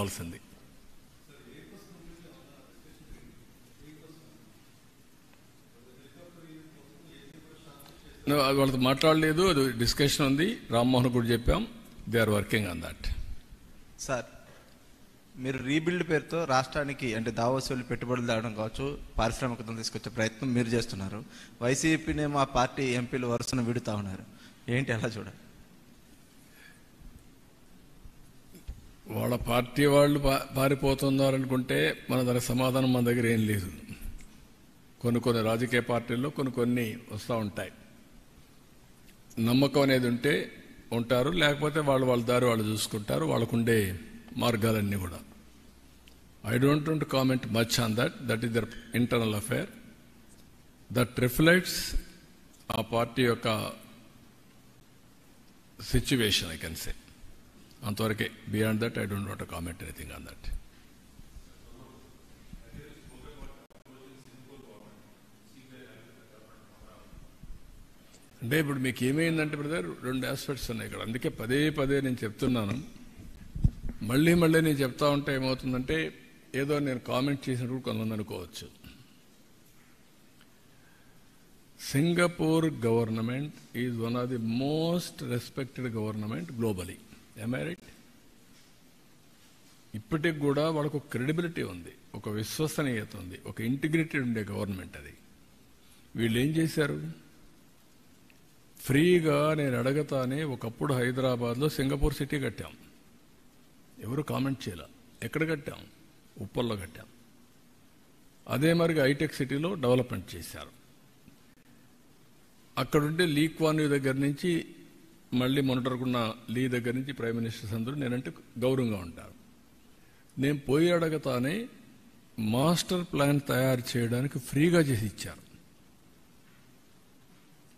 కావాల్సింది. వాళ్ళతో మాట్లాడలేదు, అది డిస్కషన్ ఉంది. రామ్మోహన్ కూడా చెప్పాం, they are working on that. Sir, మీరు రీబిల్డ్ పేరుతో రాష్ట్రానికి అంటే దావోస్ వెళ్ళి పెట్టుబడులు తేవడం కావచ్చు, పారిశ్రామికతను తీసుకొచ్చే ప్రయత్నం మీరు చేస్తున్నారు. వైసీపీనేమో ఆ పార్టీ ఎంపీలు వరుసను విడుతూ ఉన్నారు. ఏంటి అలా చూడాలి? వాళ్ళ పార్టీ వాళ్ళు పారిపోతున్నారనుకుంటే మన దానికి సమాధానం మన దగ్గర ఏం లేదు. కొన్ని రాజకీయ పార్టీల్లో కొన్ని వస్తూ ఉంటాయి. నమ్మకం అనేది ఉంటే ఉంటారు, లేకపోతే వాళ్ళ దారి వాళ్ళు చూసుకుంటారు. వాళ్ళకుండే మార్గాలన్నీ కూడా. I don't want to comment much on that is there internal affair. That reflects ఆ పార్టీ యొక్క సిచ్యువేషన్, ఐ కెన్ సే. అంతవరకే. Beyond that I don't want to comment anything on that. అంటే ఇప్పుడు మీకు ఏమైందంటే బ్రదర్, 2 ఆస్పెక్ట్స్ ఉన్నాయి ఇక్కడ. అందుకే పదే నేను చెప్తున్నాను. మళ్ళీ నేను చెప్తా ఉంటే ఏమవుతుందంటే ఏదో నేను కామెంట్ చేసినప్పుడు కొంతమంది అనుకోవచ్చు. Singapore government is one of the most respected government globally. am I right? ఇప్పటికి కూడా వాళ్ళకు ఒక క్రెడిబిలిటీ ఉంది, ఒక విశ్వసనీయత ఉంది, ఒక ఇంటిగ్రిటెడ్ ఉండే గవర్నమెంట్ అది. వీళ్ళు ఏం చేశారు? ఫ్రీగా నేను అడగతానే ఒకప్పుడు హైదరాబాద్లో సింగపూర్ సిటీ కట్టాం. ఎవరు కామెంట్ చేయాల. ఎక్కడ కట్టాం? ఉప్పల్లో కట్టాం. అదే మరిగా హైటెక్ సిటీలో డెవలప్మెంట్ చేశారు. అక్కడుంటే లీ క్వాన్ యూ దగ్గర నుంచి మళ్ళీ మొన్నటరుకున్న లీ దగ్గర నుంచి ప్రైమ్ మినిస్టర్స్ అందరూ నేనంటే గౌరవంగా ఉంటారు. నేను పోయి అడగతానే మాస్టర్ ప్లాన్ తయారు చేయడానికి ఫ్రీగా చేసి ఇచ్చారు.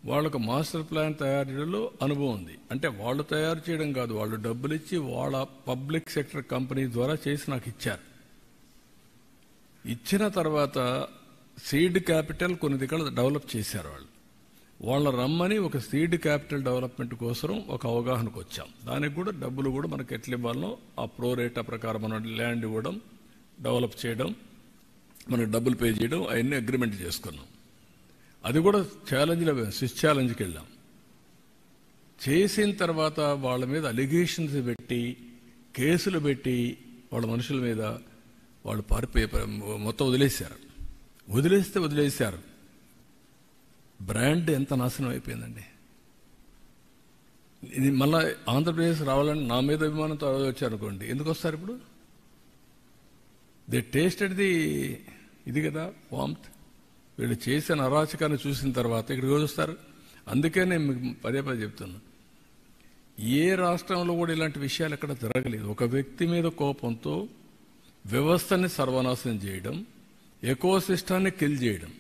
వాళ్ళకు మాస్టర్ ప్లాన్ తయారు చేయడంలో అనుభవం ఉంది. అంటే వాళ్ళు తయారు చేయడం కాదు, వాళ్ళు డబ్బులు ఇచ్చి వాళ్ళ పబ్లిక్ సెక్టర్ కంపెనీ ద్వారా చేసి నాకు ఇచ్చారు. ఇచ్చిన తర్వాత సీడ్ క్యాపిటల్ కొన్ని దగ్గర డెవలప్ చేశారు. వాళ్ళ రమ్మని ఒక సీడ్ క్యాపిటల్ డెవలప్మెంట్ కోసం ఒక అవగాహనకు వచ్చాం. దానికి కూడా డబ్బులు కూడా మనకు ఎట్లా ఇవ్వాలనో ఆ ప్రో రేటా ప్రకారం మనం ల్యాండ్ ఇవ్వడం, డెవలప్ చేయడం, మనకు డబ్బులు పే చేయడం, అవన్నీ అగ్రిమెంట్ చేసుకున్నాం. అది కూడా ఛాలెంజ్లో స్విచ్ ఛాలెంజ్కి వెళ్ళాం. చేసిన తర్వాత వాళ్ళ మీద అలిగేషన్స్ పెట్టి కేసులు పెట్టి వాళ్ళ మనుషుల మీద వాళ్ళు మొత్తం వదిలేశారు. బ్రాండ్ ఎంత నాశనం అయిపోయిందండి. ఇది మళ్ళీ ఆంధ్రప్రదేశ్ రావాలని నా మీద అభిమానంతో వచ్చారనుకోండి, ఎందుకు వస్తారు ఇప్పుడు? దే టేస్టెడ్ ఇది కదా వామ్త్. వీళ్ళు చేసిన అరాచకాన్ని చూసిన తర్వాత ఇక్కడికి వస్తారు. అందుకే నేను మీకు పదే చెప్తున్నా, ఏ రాష్ట్రంలో కూడా ఇలాంటి విషయాలు ఎక్కడ జరగలేదు. ఒక వ్యక్తి మీద కోపంతో వ్యవస్థని సర్వనాశనం చేయడం, ఎకోసిస్టాన్ని కిల్ చేయడం.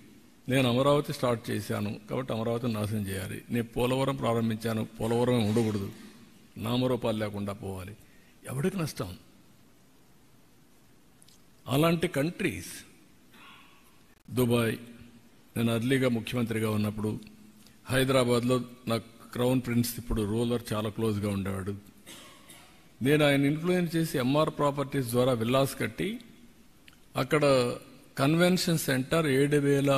నేను అమరావతి స్టార్ట్ చేశాను కాబట్టి అమరావతిని నాశనం చేయాలి. నేను పోలవరం ప్రారంభించాను, పోలవరం ఉండకూడదు, నామరూపాలు లేకుండా పోవాలి. ఎవరికి నష్టం? అలాంటి కంట్రీస్. దుబాయ్, నేను అర్లీగా ముఖ్యమంత్రిగా ఉన్నప్పుడు హైదరాబాద్లో నాకు క్రౌన్ ప్రిన్స్ ఇప్పుడు రూలర్ చాలా క్లోజ్గా ఉండేవాడు. నేను ఆయన ఇన్ఫ్లుయెన్స్ చేసి ఎంఆర్ ప్రాపర్టీస్ ద్వారా విల్లాస్ కట్టి అక్కడ కన్వెన్షన్ సెంటర్ 7,000